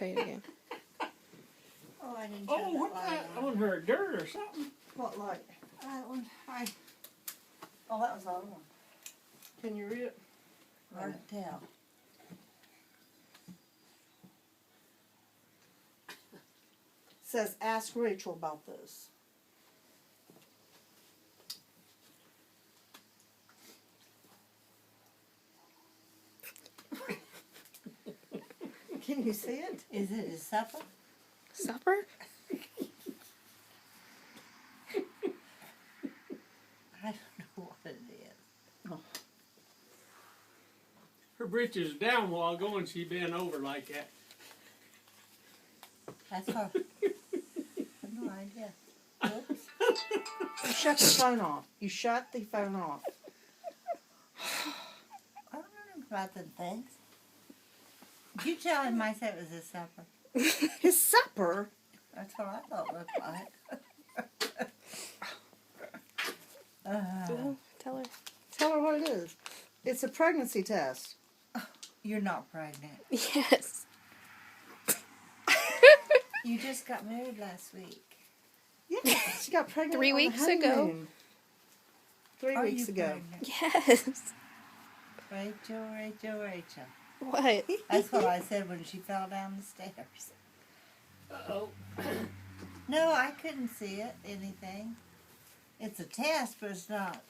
say it again. Oh, I didn't turn Oh, that what's light that on. on her? Dirt or something? What light? That one. Oh, that was the other one. Can you read it? Hard to tell. Says, ask Rachel about this. Can you see it? Is it a supper? Supper? I don't know what it is. Her britches was down a while ago and she bent over like that. That's her. I have no idea. Oops. You shut the phone off. You shut the phone off. I don't know about the things. You tell him I said it was a supper. His supper? That's what I thought it looked like. Well, tell her. Tell her what it is. It's a pregnancy test. You're not pregnant. Yes. You just got married last week. Yeah, she got pregnant 3 on the weeks ago. honeymoon. 3 Are weeks you ago. pregnant? Yes. Rachel, Rachel, Rachel. What? That's what I said when she fell down the stairs. Uh-oh. No, I couldn't see it, anything. It's a test, but it's not.